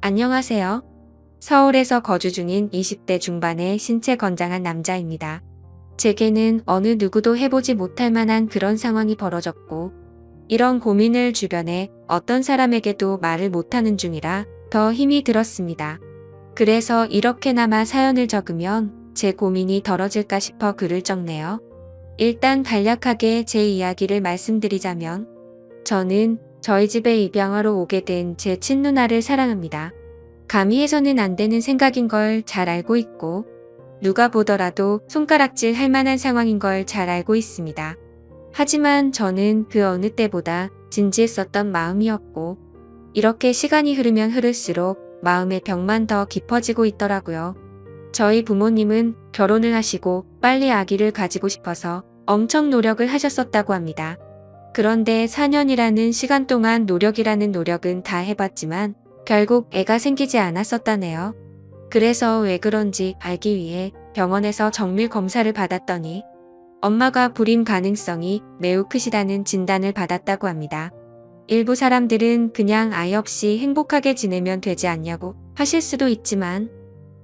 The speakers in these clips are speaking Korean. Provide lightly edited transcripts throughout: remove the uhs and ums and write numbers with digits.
안녕하세요. 서울에서 거주 중인 20대 중반의 신체 건장한 남자입니다. 제게는 어느 누구도 해보지 못할 만한 그런 상황이 벌어졌고, 이런 고민을 주변에 어떤 사람에게도 말을 못하는 중이라 더 힘이 들었습니다. 그래서 이렇게나마 사연을 적으면 제 고민이 덜어질까 싶어 글을 적네요. 일단 간략하게 제 이야기를 말씀드리자면, 저는 저희 집에 입양하러 오게 된 제 친누나를 사랑합니다. 감히 해서는 안 되는 생각인 걸 잘 알고 있고, 누가 보더라도 손가락질 할 만한 상황인 걸 잘 알고 있습니다. 하지만 저는 그 어느 때보다 진지했었던 마음이었고, 이렇게 시간이 흐르면 흐를수록 마음의 벽만 더 깊어지고 있더라고요. 저희 부모님은 결혼을 하시고 빨리 아기를 가지고 싶어서 엄청 노력을 하셨었다고 합니다. 그런데 4년이라는 시간 동안 노력이라는 노력은 다 해봤지만 결국 애가 생기지 않았었다네요. 그래서 왜 그런지 알기 위해 병원에서 정밀 검사를 받았더니 엄마가 불임 가능성이 매우 크시다는 진단을 받았다고 합니다. 일부 사람들은 그냥 아이 없이 행복하게 지내면 되지 않냐고 하실 수도 있지만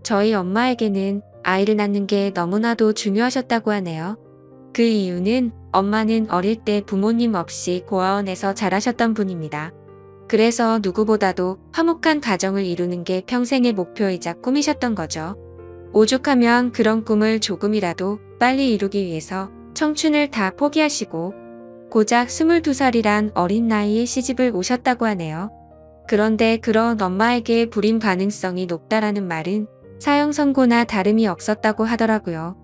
저희 엄마에게는 아이를 낳는 게 너무나도 중요하셨다고 하네요. 그 이유는 엄마는 어릴 때 부모님 없이 고아원에서 자라셨던 분입니다. 그래서 누구보다도 화목한 가정을 이루는 게 평생의 목표이자 꿈이셨던 거죠. 오죽하면 그런 꿈을 조금이라도 빨리 이루기 위해서 청춘을 다 포기하시고 고작 22살이란 어린 나이에 시집을 오셨다고 하네요. 그런데 그런 엄마에게 불임 가능성이 높다라는 말은 사형 선고나 다름이 없었다고 하더라고요.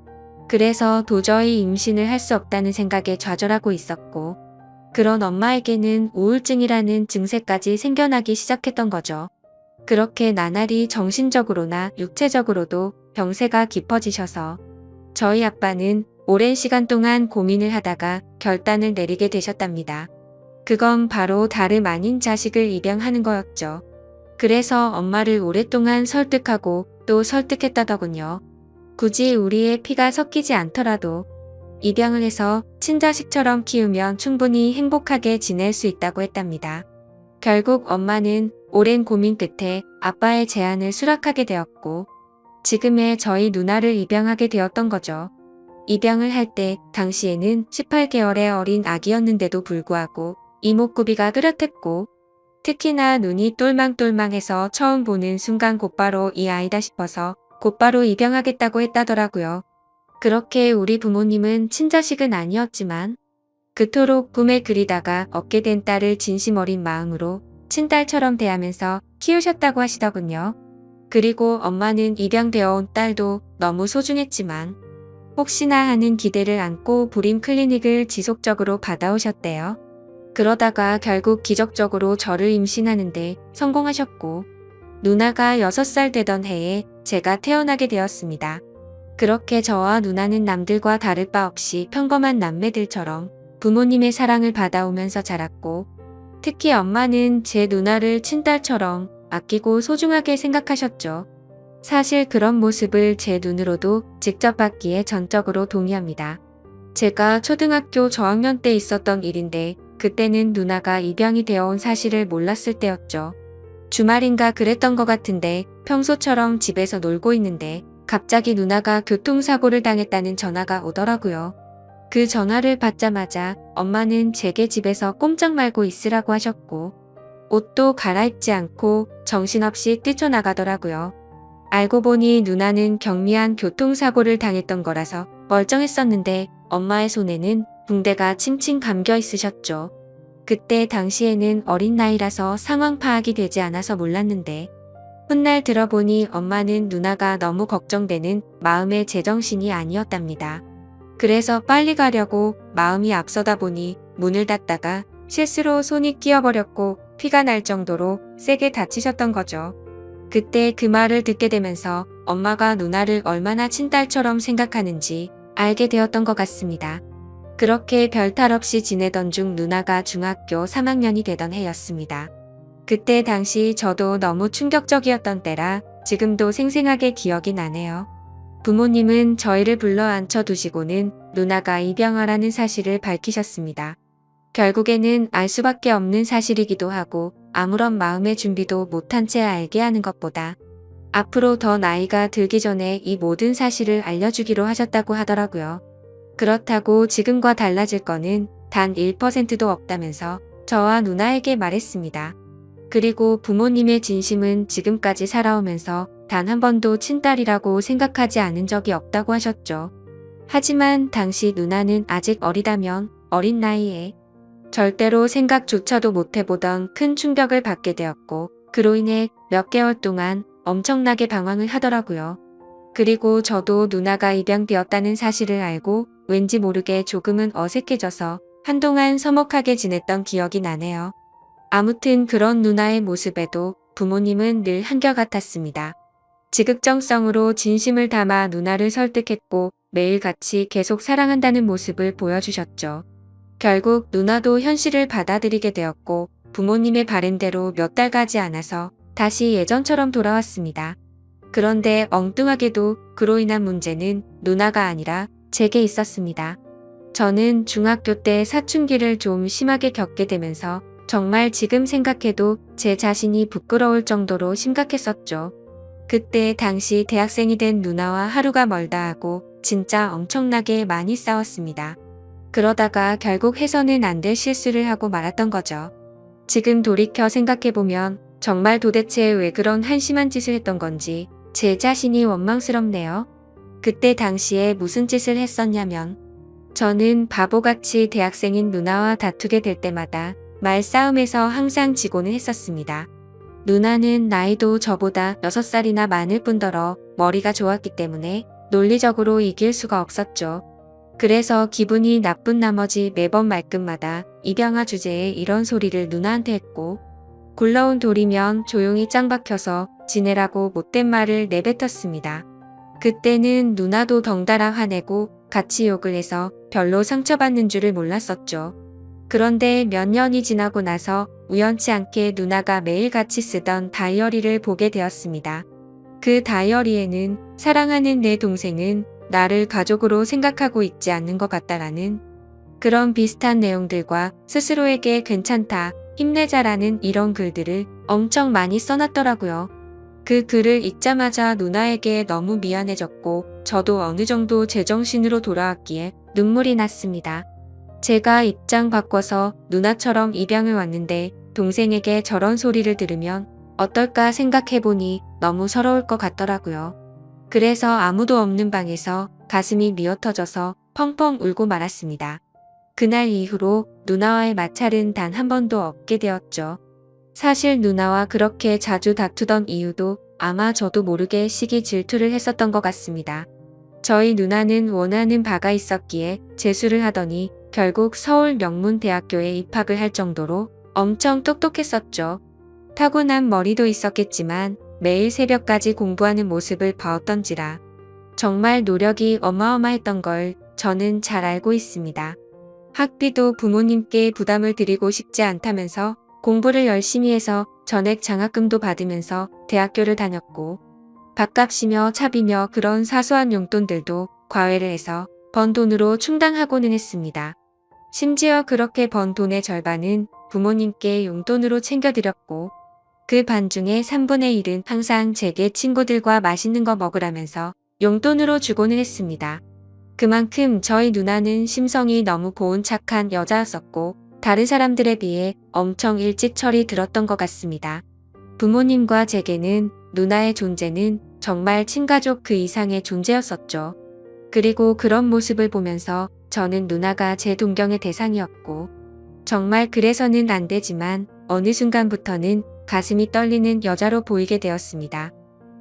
그래서 도저히 임신을 할 수 없다는 생각에 좌절하고 있었고, 그런 엄마에게는 우울증이라는 증세까지 생겨나기 시작했던 거죠. 그렇게 나날이 정신적으로나 육체적으로도 병세가 깊어지셔서 저희 아빠는 오랜 시간 동안 고민을 하다가 결단을 내리게 되셨답니다. 그건 바로 다름 아닌 자식을 입양하는 거였죠. 그래서 엄마를 오랫동안 설득하고 또 설득했다더군요. 굳이 우리의 피가 섞이지 않더라도 입양을 해서 친자식처럼 키우면 충분히 행복하게 지낼 수 있다고 했답니다. 결국 엄마는 오랜 고민 끝에 아빠의 제안을 수락하게 되었고, 지금의 저희 누나를 입양하게 되었던 거죠. 입양을 할 때 당시에는 18개월의 어린 아기였는데도 불구하고 이목구비가 뚜렷했고, 특히나 눈이 똘망똘망해서 처음 보는 순간 곧바로 이 아이다 싶어서 곧바로 입양하겠다고 했다더라고요. 그렇게 우리 부모님은 친자식은 아니었지만 그토록 꿈에 그리다가 얻게 된 딸을 진심 어린 마음으로 친딸처럼 대하면서 키우셨다고 하시더군요. 그리고 엄마는 입양되어 온 딸도 너무 소중했지만 혹시나 하는 기대를 안고 불임 클리닉을 지속적으로 받아오셨대요. 그러다가 결국 기적적으로 저를 임신하는데 성공하셨고, 누나가 6살 되던 해에 제가 태어나게 되었습니다. 그렇게 저와 누나는 남들과 다를 바 없이 평범한 남매들처럼 부모님의 사랑을 받아오면서 자랐고, 특히 엄마는 제 누나를 친딸처럼 아끼고 소중하게 생각하셨죠. 사실 그런 모습을 제 눈으로도 직접 봤기에 전적으로 동의합니다. 제가 초등학교 저학년 때 있었던 일인데, 그때는 누나가 입양이 되어 온 사실을 몰랐을 때였죠. 주말인가 그랬던 것 같은데 평소처럼 집에서 놀고 있는데 갑자기 누나가 교통사고를 당했다는 전화가 오더라고요. 그 전화를 받자마자 엄마는 제게 집에서 꼼짝 말고 있으라고 하셨고, 옷도 갈아입지 않고 정신없이 뛰쳐나가더라고요. 알고 보니 누나는 경미한 교통사고를 당했던 거라서 멀쩡했었는데 엄마의 손에는 붕대가 칭칭 감겨 있으셨죠. 그때 당시에는 어린 나이라서 상황 파악이 되지 않아서 몰랐는데, 훗날 들어보니 엄마는 누나가 너무 걱정되는 마음의 제정신이 아니었답니다. 그래서 빨리 가려고 마음이 앞서다 보니 문을 닫다가 실수로 손이 끼어버렸고 피가 날 정도로 세게 다치셨던 거죠. 그때 그 말을 듣게 되면서 엄마가 누나를 얼마나 친딸처럼 생각하는지 알게 되었던 것 같습니다. 그렇게 별탈 없이 지내던 중 누나가 중학교 3학년이 되던 해였습니다. 그때 당시 저도 너무 충격적이었던 때라 지금도 생생하게 기억이 나네요. 부모님은 저희를 불러 앉혀두시고는 누나가 입양하라는 사실을 밝히셨습니다. 결국에는 알 수밖에 없는 사실이기도 하고 아무런 마음의 준비도 못한 채 알게 하는 것보다 앞으로 더 나이가 들기 전에 이 모든 사실을 알려주기로 하셨다고 하더라고요. 그렇다고 지금과 달라질 거는 단 1%도 없다면서 저와 누나에게 말했습니다. 그리고 부모님의 진심은 지금까지 살아오면서 단 한 번도 친딸이라고 생각하지 않은 적이 없다고 하셨죠. 하지만 당시 누나는 아직 어리다면 어린 나이에 절대로 생각조차도 못해보던 큰 충격을 받게 되었고 그로 인해 몇 개월 동안 엄청나게 방황을 하더라고요. 그리고 저도 누나가 입양되었다는 사실을 알고 왠지 모르게 조금은 어색해져서 한동안 서먹하게 지냈던 기억이 나네요. 아무튼 그런 누나의 모습에도 부모님은 늘 한결같았습니다. 지극정성으로 진심을 담아 누나를 설득했고 매일 같이 계속 사랑한다는 모습을 보여주셨죠. 결국 누나도 현실을 받아들이게 되었고 부모님의 바램대로 몇 달 가지 않아서 다시 예전처럼 돌아왔습니다. 그런데 엉뚱하게도 그로 인한 문제는 누나가 아니라 제게 있었습니다. 저는 중학교 때 사춘기를 좀 심하게 겪게 되면서 정말 지금 생각해도 제 자신이 부끄러울 정도로 심각했었죠. 그때 당시 대학생이 된 누나와 하루가 멀다 하고 진짜 엄청나게 많이 싸웠습니다. 그러다가 결국 해서는 안 될 실수를 하고 말았던 거죠. 지금 돌이켜 생각해보면 정말 도대체 왜 그런 한심한 짓을 했던 건지 제 자신이 원망스럽네요. 그때 당시에 무슨 짓을 했었냐면 저는 바보같이 대학생인 누나와 다투게 될 때마다 말싸움에서 항상 지고는 했었습니다. 누나는 나이도 저보다 6살이나 많을 뿐더러 머리가 좋았기 때문에 논리적으로 이길 수가 없었죠. 그래서 기분이 나쁜 나머지 매번 말끝마다 입양아 주제에 이런 소리를 누나한테 했고 굴러온 돌이면 조용히 짱 박혀서 지내라고 못된 말을 내뱉었습니다. 그때는 누나도 덩달아 화내고 같이 욕을 해서 별로 상처받는 줄을 몰랐었죠. 그런데 몇 년이 지나고 나서 우연치 않게 누나가 매일 같이 쓰던 다이어리를 보게 되었습니다. 그 다이어리에는 사랑하는 내 동생은 나를 가족으로 생각하고 있지 않는 것 같다라는 그런 비슷한 내용들과 스스로에게 괜찮다, 힘내자라는 이런 글들을 엄청 많이 써놨더라고요. 그 글을 읽자마자 누나에게 너무 미안해졌고 저도 어느 정도 제정신으로 돌아왔기에 눈물이 났습니다. 제가 입장 바꿔서 누나처럼 입양을 왔는데 동생에게 저런 소리를 들으면 어떨까 생각해보니 너무 서러울 것 같더라고요. 그래서 아무도 없는 방에서 가슴이 미어터져서 펑펑 울고 말았습니다. 그날 이후로 누나와의 마찰은 단 한 번도 없게 되었죠. 사실 누나와 그렇게 자주 다투던 이유도 아마 저도 모르게 시기 질투를 했었던 것 같습니다. 저희 누나는 원하는 바가 있었기에 재수를 하더니 결국 서울 명문대학교에 입학을 할 정도로 엄청 똑똑했었죠. 타고난 머리도 있었겠지만 매일 새벽까지 공부하는 모습을 봐왔던지라 정말 노력이 어마어마했던 걸 저는 잘 알고 있습니다. 학비도 부모님께 부담을 드리고 싶지 않다면서 공부를 열심히 해서 전액 장학금도 받으면서 대학교를 다녔고 밥값이며 차비며 그런 사소한 용돈들도 과외를 해서 번 돈으로 충당하고는 했습니다. 심지어 그렇게 번 돈의 절반은 부모님께 용돈으로 챙겨드렸고 그 반중에 3분의 1은 항상 제게 친구들과 맛있는 거 먹으라면서 용돈으로 주고는 했습니다. 그만큼 저희 누나는 심성이 너무 고운 착한 여자였었고 다른 사람들에 비해 엄청 일찍 철이 들었던 것 같습니다. 부모님과 제게는 누나의 존재는 정말 친가족 그 이상의 존재였었죠. 그리고 그런 모습을 보면서 저는 누나가 제 동경의 대상이었고 정말 그래서는 안 되지만 어느 순간부터는 가슴이 떨리는 여자로 보이게 되었습니다.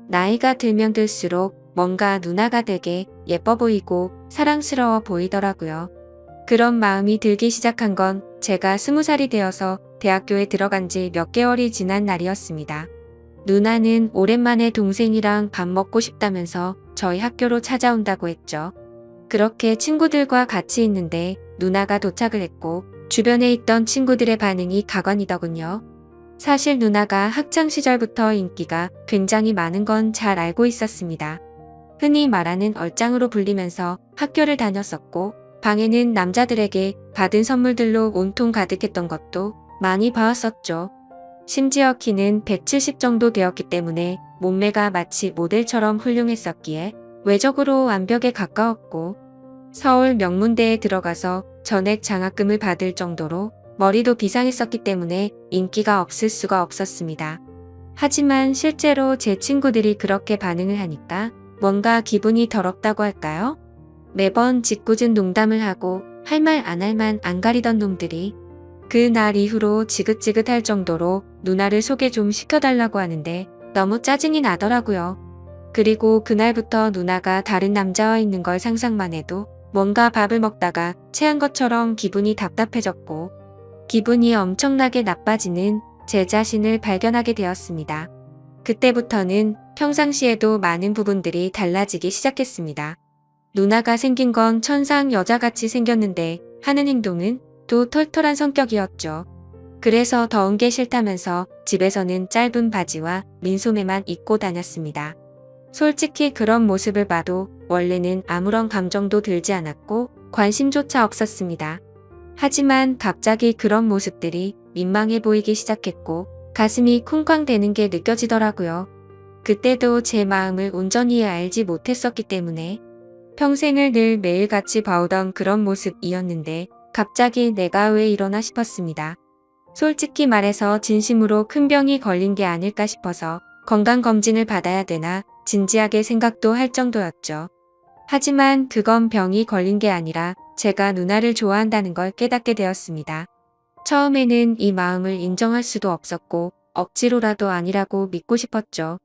나이가 들면 들수록 뭔가 누나가 되게 예뻐 보이고 사랑스러워 보이더라고요. 그런 마음이 들기 시작한 건 제가 20살이 되어서 대학교에 들어간 지 몇 개월이 지난 날이었습니다. 누나는 오랜만에 동생이랑 밥 먹고 싶다면서 저희 학교로 찾아온다고 했죠. 그렇게 친구들과 같이 있는데 누나가 도착을 했고 주변에 있던 친구들의 반응이 가관이더군요. 사실 누나가 학창시절부터 인기가 굉장히 많은 건 잘 알고 있었습니다. 흔히 말하는 얼짱으로 불리면서 학교를 다녔었고 방에는 남자들에게 받은 선물들로 온통 가득했던 것도 많이 봐왔었죠. 심지어 키는 170 정도 되었기 때문에 몸매가 마치 모델처럼 훌륭했었기에 외적으로 완벽에 가까웠고, 서울 명문대에 들어가서 전액 장학금을 받을 정도로 머리도 비상했었기 때문에 인기가 없을 수가 없었습니다. 하지만 실제로 제 친구들이 그렇게 반응을 하니까 뭔가 기분이 더럽다고 할까요? 매번 짓궂은 농담을 하고 할 말 안 할 만 안 가리던 놈들이 그 날 이후로 지긋지긋할 정도로 누나를 소개 좀 시켜달라고 하는데 너무 짜증이 나더라고요. 그리고 그날부터 누나가 다른 남자와 있는 걸 상상만 해도 뭔가 밥을 먹다가 체한 것처럼 기분이 답답해졌고, 기분이 엄청나게 나빠지는 제 자신을 발견하게 되었습니다. 그때부터는 평상시에도 많은 부분들이 달라지기 시작했습니다. 누나가 생긴 건 천상 여자같이 생겼는데 하는 행동은 또 털털한 성격이었죠. 그래서 더운 게 싫다면서 집에서는 짧은 바지와 민소매만 입고 다녔습니다. 솔직히 그런 모습을 봐도 원래는 아무런 감정도 들지 않았고 관심조차 없었습니다. 하지만 갑자기 그런 모습들이 민망해 보이기 시작했고 가슴이 쿵쾅대는 게 느껴지더라고요. 그때도 제 마음을 온전히 알지 못했었기 때문에 평생을 늘 매일같이 봐오던 그런 모습이었는데 갑자기 내가 왜 이러나 싶었습니다. 솔직히 말해서 진심으로 큰 병이 걸린 게 아닐까 싶어서 건강검진을 받아야 되나 진지하게 생각도 할 정도였죠. 하지만 그건 병이 걸린 게 아니라 제가 누나를 좋아한다는 걸 깨닫게 되었습니다. 처음에는 이 마음을 인정할 수도 없었고 억지로라도 아니라고 믿고 싶었죠.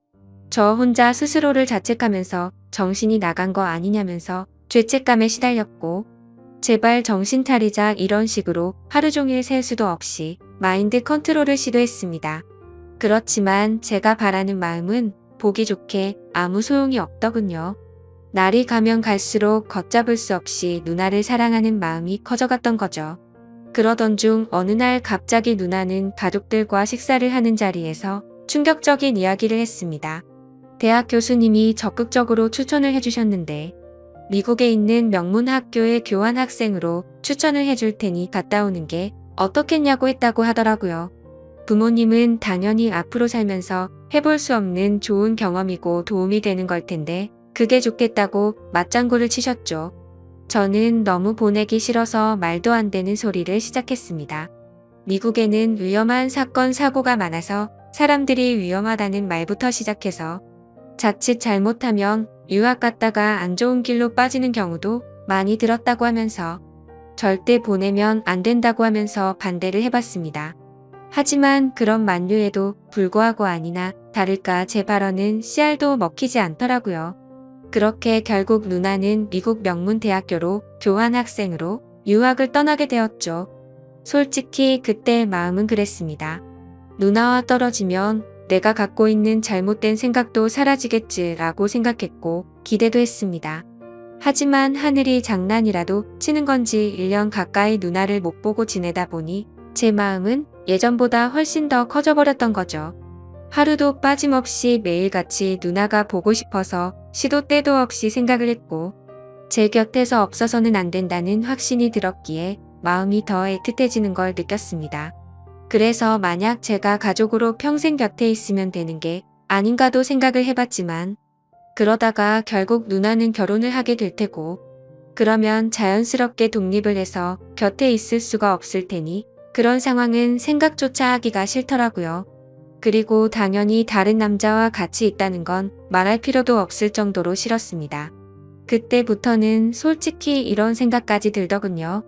저 혼자 스스로를 자책하면서 정신이 나간 거 아니냐면서 죄책감에 시달렸고, 제발 정신 차리자 이런 식으로 하루 종일 셀 수도 없이 마인드 컨트롤을 시도했습니다. 그렇지만 제가 바라는 마음은 보기 좋게 아무 소용이 없더군요. 날이 가면 갈수록 걷잡을 수 없이 누나를 사랑하는 마음이 커져갔던 거죠. 그러던 중 어느 날 갑자기 누나는 가족들과 식사를 하는 자리에서 충격적인 이야기를 했습니다. 대학 교수님이 적극적으로 추천을 해주셨는데 미국에 있는 명문 학교의 교환 학생으로 추천을 해줄 테니 갔다 오는 게 어떻겠냐고 했다고 하더라고요. 부모님은 당연히 앞으로 살면서 해볼 수 없는 좋은 경험이고 도움이 되는 걸 텐데 그게 좋겠다고 맞장구를 치셨죠. 저는 너무 보내기 싫어서 말도 안 되는 소리를 시작했습니다. 미국에는 위험한 사건 사고가 많아서 사람들이 위험하다는 말부터 시작해서 자칫 잘못하면 유학 갔다가 안 좋은 길로 빠지는 경우도 많이 들었다고 하면서 절대 보내면 안 된다고 하면서 반대를 해봤습니다. 하지만 그런 만류에도 불구하고 아니나 다를까 제 발언은 씨알도 먹히지 않더라고요. 그렇게 결국 누나는 미국 명문대학교로 교환학생으로 유학을 떠나게 되었죠. 솔직히 그때 마음은 그랬습니다. 누나와 떨어지면 내가 갖고 있는 잘못된 생각도 사라지겠지라고 생각했고 기대도 했습니다. 하지만 하늘이 장난이라도 치는 건지 1년 가까이 누나를 못 보고 지내다 보니 제 마음은 예전보다 훨씬 더 커져버렸던 거죠. 하루도 빠짐없이 매일같이 누나가 보고 싶어서 시도 때도 없이 생각을 했고 제 곁에서 없어서는 안 된다는 확신이 들었기에 마음이 더 애틋해지는 걸 느꼈습니다. 그래서 만약 제가 가족으로 평생 곁에 있으면 되는 게 아닌가도 생각을 해봤지만 그러다가 결국 누나는 결혼을 하게 될 테고 그러면 자연스럽게 독립을 해서 곁에 있을 수가 없을 테니 그런 상황은 생각조차 하기가 싫더라고요. 그리고 당연히 다른 남자와 같이 있다는 건 말할 필요도 없을 정도로 싫었습니다. 그때부터는 솔직히 이런 생각까지 들더군요.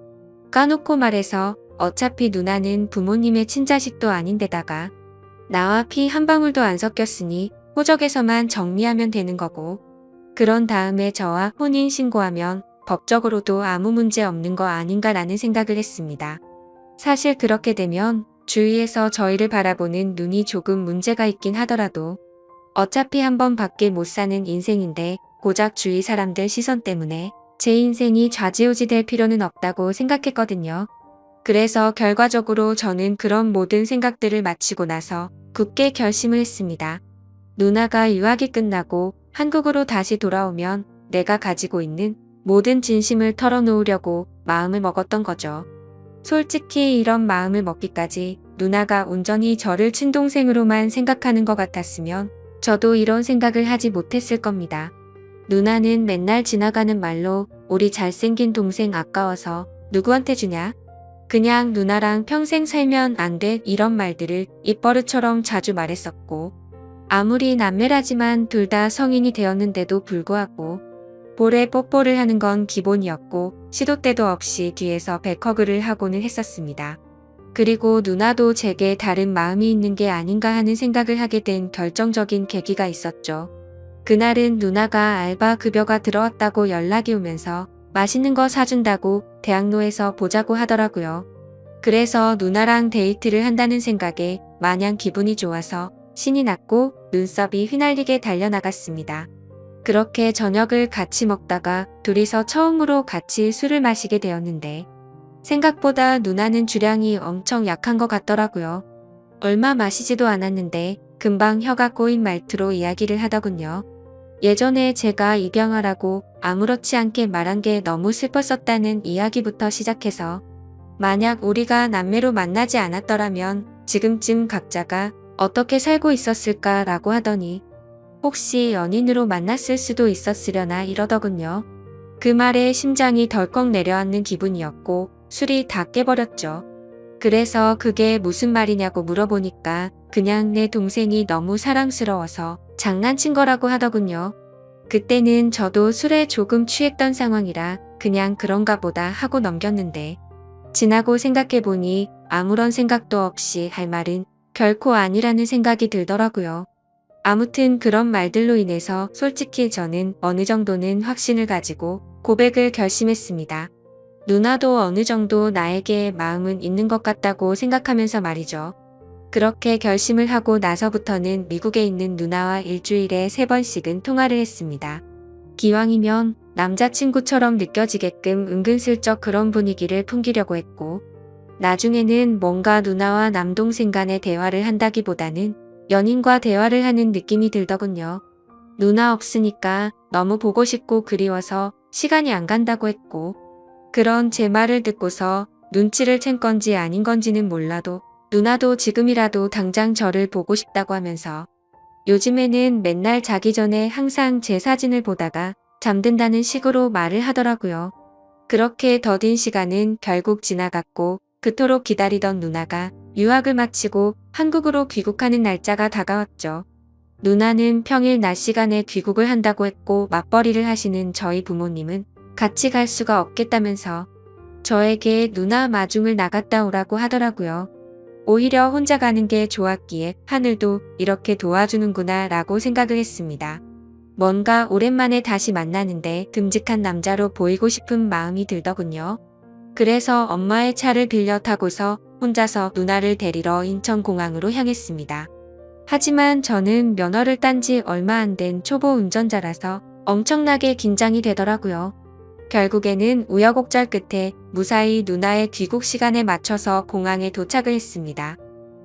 까놓고 말해서 어차피 누나는 부모님의 친자식도 아닌데다가 나와 피 한 방울도 안 섞였으니 호적에서만 정리하면 되는 거고 그런 다음에 저와 혼인 신고하면 법적으로도 아무 문제 없는 거 아닌가라는 생각을 했습니다. 사실 그렇게 되면 주위에서 저희를 바라보는 눈이 조금 문제가 있긴 하더라도 어차피 한 번밖에 못 사는 인생인데 고작 주위 사람들 시선 때문에 제 인생이 좌지우지 될 필요는 없다고 생각했거든요. 그래서 결과적으로 저는 그런 모든 생각들을 마치고 나서 굳게 결심을 했습니다. 누나가 유학이 끝나고 한국으로 다시 돌아오면 내가 가지고 있는 모든 진심을 털어놓으려고 마음을 먹었던 거죠. 솔직히 이런 마음을 먹기까지 누나가 온전히 저를 친동생으로만 생각하는 것 같았으면 저도 이런 생각을 하지 못했을 겁니다. 누나는 맨날 지나가는 말로 우리 잘생긴 동생 아까워서 누구한테 주냐? 그냥 누나랑 평생 살면 안 돼 이런 말들을 입버릇처럼 자주 말했었고 아무리 남매라지만 둘 다 성인이 되었는데도 불구하고 볼에 뽀뽀를 하는 건 기본이었고 시도 때도 없이 뒤에서 백허그를 하고는 했었습니다. 그리고 누나도 제게 다른 마음이 있는 게 아닌가 하는 생각을 하게 된 결정적인 계기가 있었죠. 그날은 누나가 알바 급여가 들어왔다고 연락이 오면서 맛있는 거 사준다고 대학로에서 보자고 하더라고요. 그래서 누나랑 데이트를 한다는 생각에 마냥 기분이 좋아서 신이 났고 눈썹이 휘날리게 달려나갔습니다. 그렇게 저녁을 같이 먹다가 둘이서 처음으로 같이 술을 마시게 되었는데 생각보다 누나는 주량이 엄청 약한 것 같더라고요. 얼마 마시지도 않았는데 금방 혀가 꼬인 말투로 이야기를 하더군요. 예전에 제가 입양하라고 아무렇지 않게 말한 게 너무 슬펐었다는 이야기부터 시작해서 만약 우리가 남매로 만나지 않았더라면 지금쯤 각자가 어떻게 살고 있었을까라고 하더니 혹시 연인으로 만났을 수도 있었으려나 이러더군요. 그 말에 심장이 덜컥 내려앉는 기분이었고 술이 다 깨버렸죠. 그래서 그게 무슨 말이냐고 물어보니까 그냥 내 동생이 너무 사랑스러워서 장난친 거라고 하더군요. 그때는 저도 술에 조금 취했던 상황이라 그냥 그런가 보다 하고 넘겼는데 지나고 생각해보니 아무런 생각도 없이 할 말은 결코 아니라는 생각이 들더라고요. 아무튼 그런 말들로 인해서 솔직히 저는 어느 정도는 확신을 가지고 고백을 결심했습니다. 누나도 어느 정도 나에게 마음은 있는 것 같다고 생각하면서 말이죠. 그렇게 결심을 하고 나서부터는 미국에 있는 누나와 일주일에 3번씩은 통화를 했습니다. 기왕이면 남자친구처럼 느껴지게끔 은근슬쩍 그런 분위기를 풍기려고 했고 나중에는 뭔가 누나와 남동생 간의 대화를 한다기보다는 연인과 대화를 하는 느낌이 들더군요. 누나 없으니까 너무 보고 싶고 그리워서 시간이 안 간다고 했고 그런 제 말을 듣고서 눈치를 챈 건지 아닌 건지는 몰라도 누나도 지금이라도 당장 저를 보고 싶다고 하면서 요즘에는 맨날 자기 전에 항상 제 사진을 보다가 잠든다는 식으로 말을 하더라고요. 그렇게 더딘 시간은 결국 지나갔고 그토록 기다리던 누나가 유학을 마치고 한국으로 귀국하는 날짜가 다가왔죠. 누나는 평일 낮 시간에 귀국을 한다고 했고 맞벌이를 하시는 저희 부모님은 같이 갈 수가 없겠다면서 저에게 누나 마중을 나갔다 오라고 하더라고요. 오히려 혼자 가는 게 좋았기에 하늘도 이렇게 도와주는구나 라고 생각을 했습니다. 뭔가 오랜만에 다시 만나는데 듬직한 남자로 보이고 싶은 마음이 들더군요. 그래서 엄마의 차를 빌려 타고서 혼자서 누나를 데리러 인천공항으로 향했습니다. 하지만 저는 면허를 딴 지 얼마 안 된 초보 운전자라서 엄청나게 긴장이 되더라고요. 결국에는 우여곡절 끝에 무사히 누나의 귀국 시간에 맞춰서 공항에 도착을 했습니다.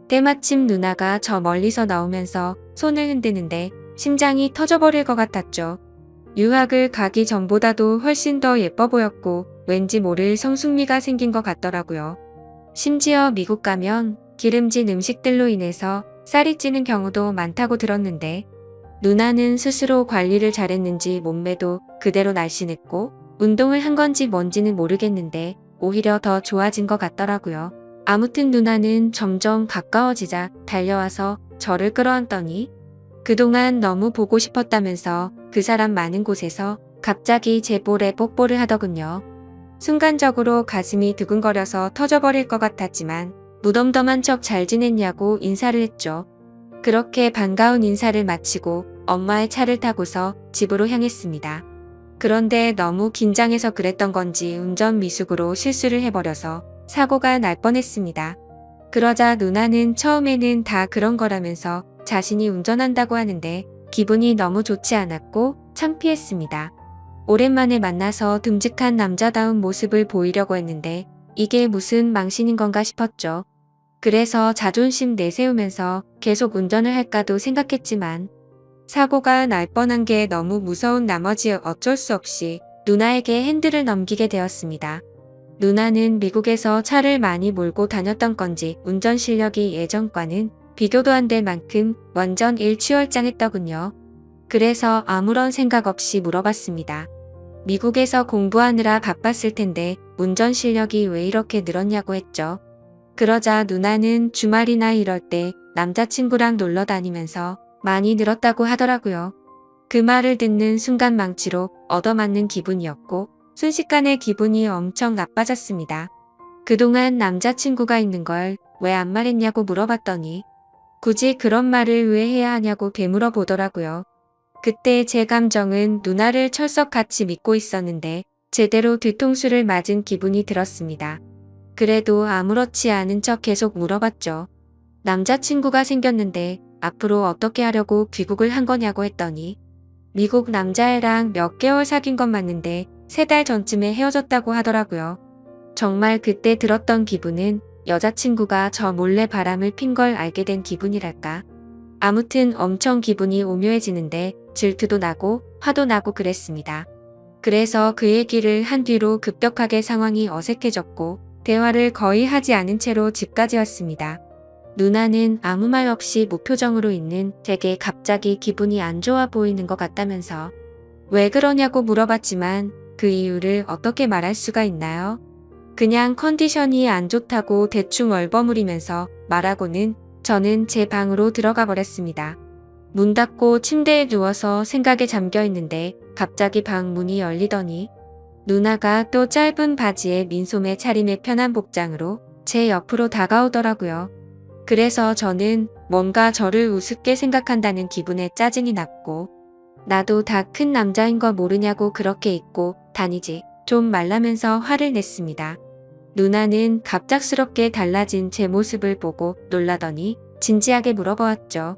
때마침 누나가 저 멀리서 나오면서 손을 흔드는데 심장이 터져버릴 것 같았죠. 유학을 가기 전보다도 훨씬 더 예뻐 보였고 왠지 모를 성숙미가 생긴 것 같더라고요. 심지어 미국 가면 기름진 음식들로 인해서 살이 찌는 경우도 많다고 들었는데 누나는 스스로 관리를 잘했는지 몸매도 그대로 날씬했고 운동을 한 건지 뭔지는 모르겠는데 오히려 더 좋아진 것 같더라고요. 아무튼 누나는 점점 가까워지자 달려와서 저를 끌어안더니 그동안 너무 보고 싶었다면서 그 사람 많은 곳에서 갑자기 제 볼에 뽀뽀를 하더군요. 순간적으로 가슴이 두근거려서 터져버릴 것 같았지만 무덤덤한 척 잘 지냈냐고 인사를 했죠. 그렇게 반가운 인사를 마치고 엄마의 차를 타고서 집으로 향했습니다. 그런데 너무 긴장해서 그랬던 건지 운전 미숙으로 실수를 해버려서 사고가 날 뻔했습니다. 그러자 누나는 처음에는 다 그런 거라면서 자신이 운전한다고 하는데 기분이 너무 좋지 않았고 창피했습니다. 오랜만에 만나서 듬직한 남자다운 모습을 보이려고 했는데 이게 무슨 망신인 건가 싶었죠. 그래서 자존심 내세우면서 계속 운전을 할까도 생각했지만 사고가 날 뻔한 게 너무 무서운 나머지 어쩔 수 없이 누나에게 핸들을 넘기게 되었습니다. 누나는 미국에서 차를 많이 몰고 다녔던 건지 운전 실력이 예전과는 비교도 안 될 만큼 완전 일취월장했더군요. 그래서 아무런 생각 없이 물어봤습니다. 미국에서 공부하느라 바빴을 텐데 운전 실력이 왜 이렇게 늘었냐고 했죠. 그러자 누나는 주말이나 이럴 때 남자친구랑 놀러 다니면서 많이 늘었다고 하더라고요. 그 말을 듣는 순간 망치로 얻어맞는 기분이었고 순식간에 기분이 엄청 나빠졌습니다. 그동안 남자친구가 있는 걸 왜 안 말했냐고 물어봤더니 굳이 그런 말을 왜 해야 하냐고 되물어 보더라고요. 그때 제 감정은 누나를 철석같이 믿고 있었는데 제대로 뒤통수를 맞은 기분이 들었습니다. 그래도 아무렇지 않은 척 계속 물어봤죠. 남자친구가 생겼는데 앞으로 어떻게 하려고 귀국을 한 거냐고 했더니 미국 남자애랑 몇 개월 사귄 건 맞는데 3달 전쯤에 헤어졌다고 하더라고요. 정말 그때 들었던 기분은 여자친구가 저 몰래 바람을 핀 걸 알게 된 기분이랄까. 아무튼 엄청 기분이 오묘해지는데 질투도 나고 화도 나고 그랬습니다. 그래서 그 얘기를 한 뒤로 급격하게 상황이 어색해졌고 대화를 거의 하지 않은 채로 집까지 왔습니다. 누나는 아무 말 없이 무표정으로 있는 제게 갑자기 기분이 안 좋아 보이는 것 같다면서 왜 그러냐고 물어봤지만 그 이유를 어떻게 말할 수가 있나요? 그냥 컨디션이 안 좋다고 대충 얼버무리면서 말하고는 저는 제 방으로 들어가 버렸습니다. 문 닫고 침대에 누워서 생각에 잠겨 있는데 갑자기 방 문이 열리더니 누나가 또 짧은 바지에 민소매 차림의 편한 복장으로 제 옆으로 다가오더라고요. 그래서 저는 뭔가 저를 우습게 생각한다는 기분에 짜증이 났고 나도 다 큰 남자인 거 모르냐고 그렇게 입고 다니지 좀 말라면서 화를 냈습니다. 누나는 갑작스럽게 달라진 제 모습을 보고 놀라더니 진지하게 물어보았죠.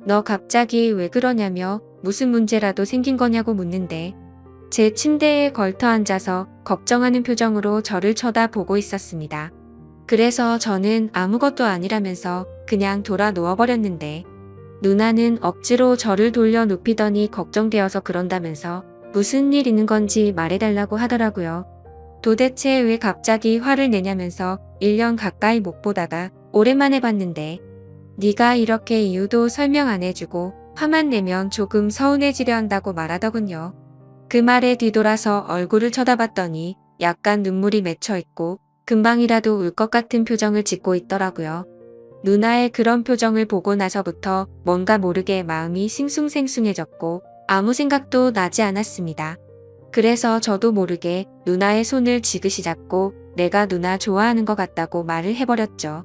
너 갑자기 왜 그러냐며 무슨 문제라도 생긴 거냐고 묻는데 제 침대에 걸터 앉아서 걱정하는 표정으로 저를 쳐다보고 있었습니다. 그래서 저는 아무것도 아니라면서 그냥 돌아 누워버렸는데 누나는 억지로 저를 돌려 눕히더니 걱정되어서 그런다면서 무슨 일 있는 건지 말해달라고 하더라고요. 도대체 왜 갑자기 화를 내냐면서 1년 가까이 못 보다가 오랜만에 봤는데 네가 이렇게 이유도 설명 안 해주고 화만 내면 조금 서운해지려 한다고 말하더군요. 그 말에 뒤돌아서 얼굴을 쳐다봤더니 약간 눈물이 맺혀 있고 금방이라도 울 것 같은 표정을 짓고 있더라고요. 누나의 그런 표정을 보고 나서부터 뭔가 모르게 마음이 싱숭생숭해졌고 아무 생각도 나지 않았습니다. 그래서 저도 모르게 누나의 손을 지그시 잡고 내가 누나 좋아하는 것 같다고 말을 해버렸죠.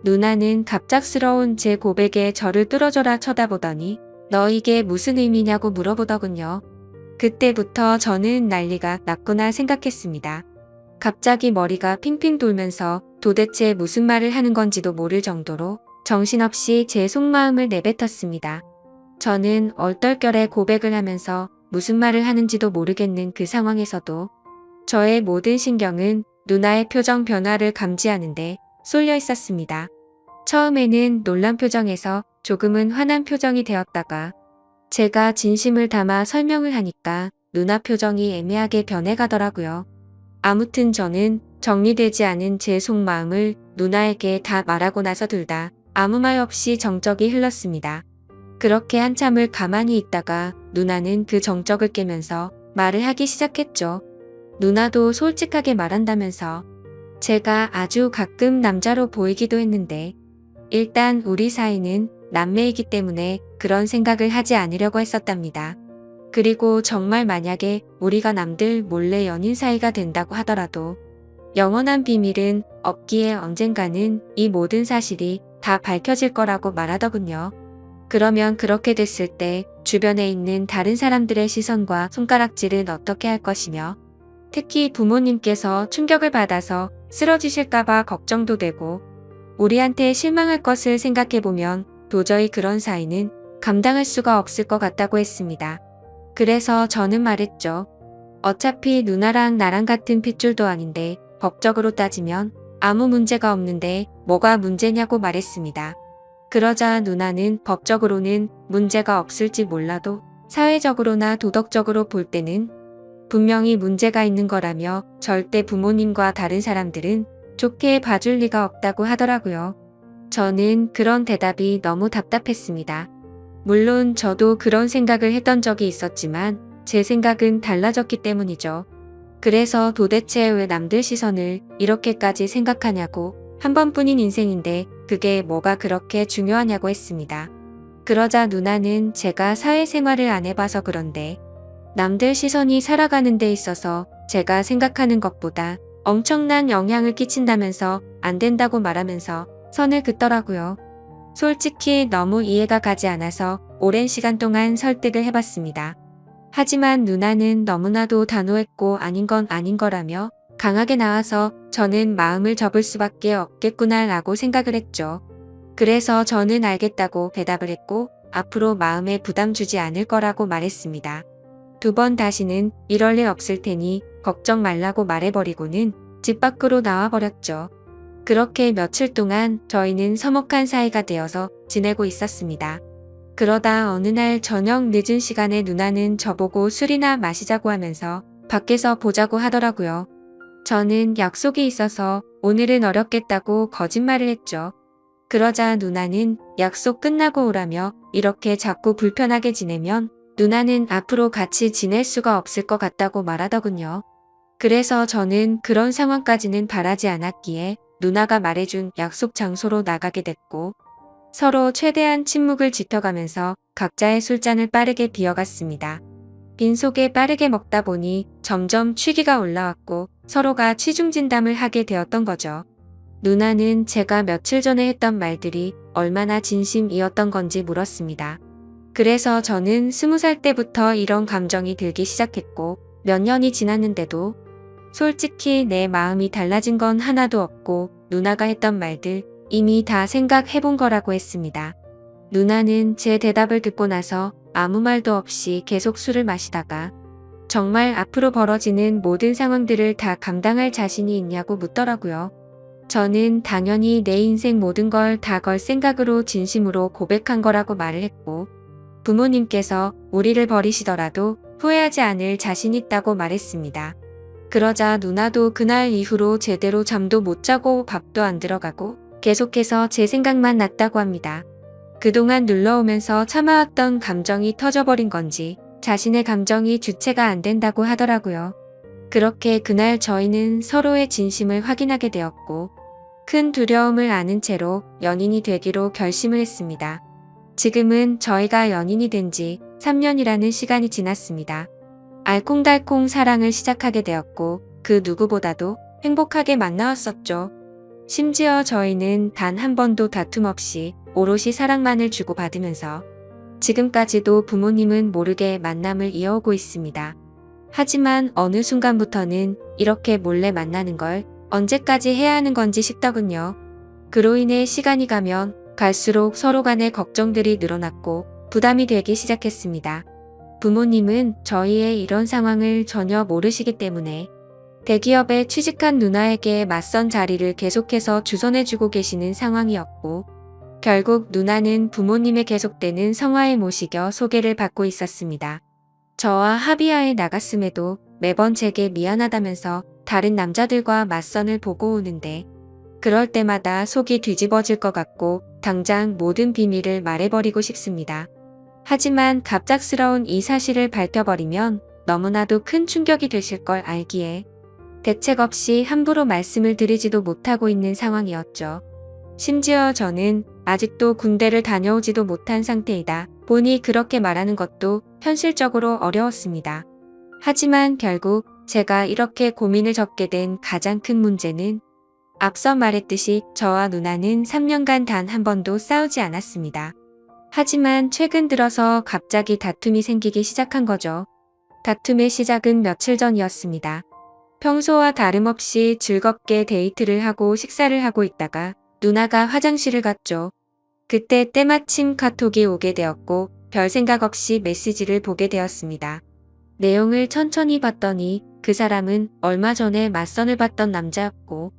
누나는 갑작스러운 제 고백에 저를 뚫어져라 쳐다보더니 너 이게 무슨 의미냐고 물어보더군요. 그때부터 저는 난리가 났구나 생각했습니다. 갑자기 머리가 핑핑 돌면서 도대체 무슨 말을 하는 건지도 모를 정도로 정신없이 제 속마음을 내뱉었습니다. 저는 얼떨결에 고백을 하면서 무슨 말을 하는지도 모르겠는 그 상황에서도 저의 모든 신경은 누나의 표정 변화를 감지하는데 쏠려 있었습니다. 처음에는 놀란 표정에서 조금은 화난 표정이 되었다가 제가 진심을 담아 설명을 하니까 누나 표정이 애매하게 변해가더라고요. 아무튼 저는 정리되지 않은 제 속마음을 누나에게 다 말하고 나서 둘 다 아무 말 없이 정적이 흘렀습니다. 그렇게 한참을 가만히 있다가 누나는 그 정적을 깨면서 말을 하기 시작했죠. 누나도 솔직하게 말한다면서 제가 아주 가끔 남자로 보이기도 했는데 일단 우리 사이는 남매이기 때문에 그런 생각을 하지 않으려고 했었답니다. 그리고 정말 만약에 우리가 남들 몰래 연인 사이가 된다고 하더라도 영원한 비밀은 없기에 언젠가는 이 모든 사실이 다 밝혀질 거라고 말하더군요. 그러면 그렇게 됐을 때 주변에 있는 다른 사람들의 시선과 손가락질은 어떻게 할 것이며 특히 부모님께서 충격을 받아서 쓰러지실까봐 걱정도 되고 우리한테 실망할 것을 생각해보면 도저히 그런 사이는 감당할 수가 없을 것 같다고 했습니다. 그래서 저는 말했죠. 어차피 누나랑 나랑 같은 핏줄도 아닌데 법적으로 따지면 아무 문제가 없는데 뭐가 문제냐고 말했습니다. 그러자 누나는 법적으로는 문제가 없을지 몰라도 사회적으로나 도덕적으로 볼 때는 분명히 문제가 있는 거라며 절대 부모님과 다른 사람들은 좋게 봐줄 리가 없다고 하더라고요. 저는 그런 대답이 너무 답답했습니다. 물론 저도 그런 생각을 했던 적이 있었지만 제 생각은 달라졌기 때문이죠. 그래서 도대체 왜 남들 시선을 이렇게까지 생각하냐고, 한 번뿐인 인생인데 그게 뭐가 그렇게 중요하냐고 했습니다. 그러자 누나는 제가 사회생활을 안 해봐서 그런데 남들 시선이 살아가는 데 있어서 제가 생각하는 것보다 엄청난 영향을 끼친다면서 안 된다고 말하면서 선을 긋더라고요. 솔직히 너무 이해가 가지 않아서 오랜 시간 동안 설득을 해봤습니다. 하지만 누나는 너무나도 단호했고 아닌 건 아닌 거라며 강하게 나와서 저는 마음을 접을 수밖에 없겠구나 라고 생각을 했죠. 그래서 저는 알겠다고 대답을 했고 앞으로 마음에 부담 주지 않을 거라고 말했습니다. 두 번 다시는 이럴 일 없을 테니 걱정 말라고 말해버리고는 집 밖으로 나와버렸죠. 그렇게 며칠 동안 저희는 서먹한 사이가 되어서 지내고 있었습니다. 그러다 어느 날 저녁 늦은 시간에 누나는 저보고 술이나 마시자고 하면서 밖에서 보자고 하더라고요. 저는 약속이 있어서 오늘은 어렵겠다고 거짓말을 했죠. 그러자 누나는 약속 끝나고 오라며 이렇게 자꾸 불편하게 지내면 누나는 앞으로 같이 지낼 수가 없을 것 같다고 말하더군요. 그래서 저는 그런 상황까지는 바라지 않았기에 누나가 말해준 약속 장소로 나가게 됐고 서로 최대한 침묵을 지켜가면서 각자의 술잔을 빠르게 비워갔습니다. 빈속에 빠르게 먹다 보니 점점 취기가 올라왔고 서로가 취중진담을 하게 되었던 거죠. 누나는 제가 며칠 전에 했던 말들이 얼마나 진심이었던 건지 물었습니다. 그래서 저는 20살 때부터 이런 감정이 들기 시작했고 몇 년이 지났는데도 솔직히 내 마음이 달라진 건 하나도 없고 누나가 했던 말들 이미 다 생각해본 거라고 했습니다. 누나는 제 대답을 듣고 나서 아무 말도 없이 계속 술을 마시다가 정말 앞으로 벌어지는 모든 상황들을 다 감당할 자신이 있냐고 묻더라고요. 저는 당연히 내 인생 모든 걸 다 걸 생각으로 진심으로 고백한 거라고 말을 했고 부모님께서 우리를 버리시더라도 후회하지 않을 자신 있다고 말했습니다. 그러자 누나도 그날 이후로 제대로 잠도 못 자고 밥도 안 들어가고 계속해서 제 생각만 났다고 합니다. 그동안 눌러오면서 참아왔던 감정이 터져버린 건지 자신의 감정이 주체가 안 된다고 하더라고요. 그렇게 그날 저희는 서로의 진심을 확인하게 되었고 큰 두려움을 아는 채로 연인이 되기로 결심을 했습니다. 지금은 저희가 연인이 된 지 3년이라는 시간이 지났습니다. 알콩달콩 사랑을 시작하게 되었고 그 누구보다도 행복하게 만나왔었죠. 심지어 저희는 단 한 번도 다툼 없이 오롯이 사랑만을 주고받으면서 지금까지도 부모님은 모르게 만남을 이어오고 있습니다. 하지만 어느 순간부터는 이렇게 몰래 만나는 걸 언제까지 해야 하는 건지 싶더군요. 그로 인해 시간이 가면 갈수록 서로 간의 걱정들이 늘어났고 부담이 되기 시작했습니다. 부모님은 저희의 이런 상황을 전혀 모르시기 때문에 대기업에 취직한 누나에게 맞선 자리를 계속해서 주선해주고 계시는 상황이었고 결국 누나는 부모님의 계속되는 성화에 모시겨 소개를 받고 있었습니다. 저와 합의하에 나갔음에도 매번 제게 미안하다면서 다른 남자들과 맞선을 보고 오는데 그럴 때마다 속이 뒤집어질 것 같고 당장 모든 비밀을 말해버리고 싶습니다. 하지만 갑작스러운 이 사실을 밝혀버리면 너무나도 큰 충격이 되실 걸 알기에 대책 없이 함부로 말씀을 드리지도 못하고 있는 상황이었죠. 심지어 저는 아직도 군대를 다녀오지도 못한 상태이다 보니 그렇게 말하는 것도 현실적으로 어려웠습니다. 하지만 결국 제가 이렇게 고민을 접게 된 가장 큰 문제는 앞서 말했듯이 저와 누나는 3년간 단 한 번도 싸우지 않았습니다. 하지만 최근 들어서 갑자기 다툼이 생기기 시작한 거죠. 다툼의 시작은 며칠 전이었습니다. 평소와 다름없이 즐겁게 데이트를 하고 식사를 하고 있다가 누나가 화장실을 갔죠. 그때 때마침 카톡이 오게 되었고 별 생각 없이 메시지를 보게 되었습니다. 내용을 천천히 봤더니 그 사람은 얼마 전에 맞선을 봤던 남자였고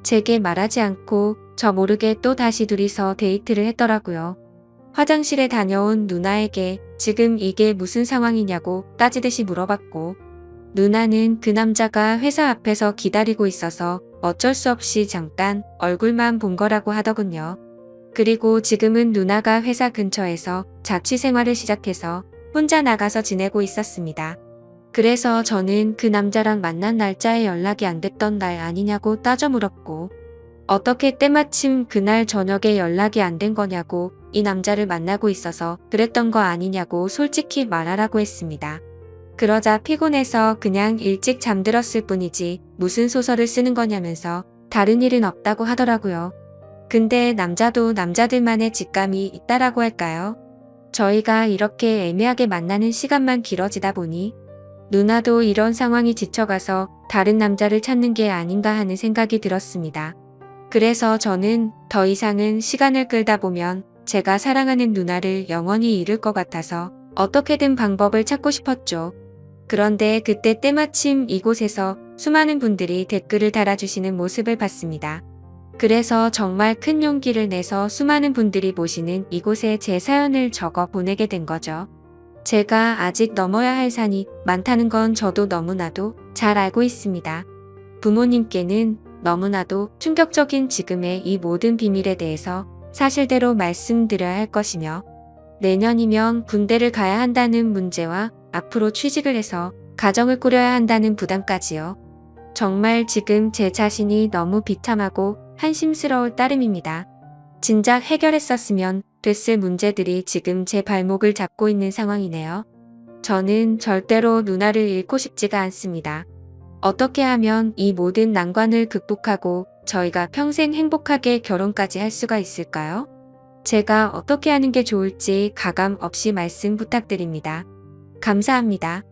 제게 말하지 않고 저 모르게 또 다시 둘이서 데이트를 했더라고요. 화장실에 다녀온 누나에게 지금 이게 무슨 상황이냐고 따지듯이 물어봤고 누나는 그 남자가 회사 앞에서 기다리고 있어서 어쩔 수 없이 잠깐 얼굴만 본 거라고 하더군요. 그리고 지금은 누나가 회사 근처에서 자취 생활을 시작해서 혼자 나가서 지내고 있었습니다. 그래서 저는 그 남자랑 만난 날짜에 연락이 안 됐던 날 아니냐고 따져 물었고, 어떻게 때마침 그날 저녁에 연락이 안 된 거냐고, 이 남자를 만나고 있어서 그랬던 거 아니냐고 솔직히 말하라고 했습니다. 그러자 피곤해서 그냥 일찍 잠들었을 뿐이지 무슨 소설을 쓰는 거냐면서 다른 일은 없다고 하더라고요. 근데 남자도 남자들만의 직감이 있다라고 할까요? 저희가 이렇게 애매하게 만나는 시간만 길어지다 보니 누나도 이런 상황이 지쳐가서 다른 남자를 찾는 게 아닌가 하는 생각이 들었습니다. 그래서 저는 더 이상은 시간을 끌다 보면 제가 사랑하는 누나를 영원히 잃을 것 같아서 어떻게든 방법을 찾고 싶었죠. 그런데 그때 때마침 이곳에서 수많은 분들이 댓글을 달아주시는 모습을 봤습니다. 그래서 정말 큰 용기를 내서 수많은 분들이 보시는 이곳에 제 사연을 적어 보내게 된 거죠. 제가 아직 넘어야 할 산이 많다는 건 저도 너무나도 잘 알고 있습니다. 부모님께는 너무나도 충격적인 지금의 이 모든 비밀에 대해서 사실대로 말씀드려야 할 것이며, 내년이면 군대를 가야 한다는 문제와 앞으로 취직을 해서 가정을 꾸려야 한다는 부담까지요. 정말 지금 제 자신이 너무 비참하고 한심스러울 따름입니다. 진작 해결했었으면 됐을 문제들이 지금 제 발목을 잡고 있는 상황이네요. 저는 절대로 누나를 잃고 싶지가 않습니다. 어떻게 하면 이 모든 난관을 극복하고 저희가 평생 행복하게 결혼까지 할 수가 있을까요? 제가 어떻게 하는 게 좋을지 가감 없이 말씀 부탁드립니다. 감사합니다.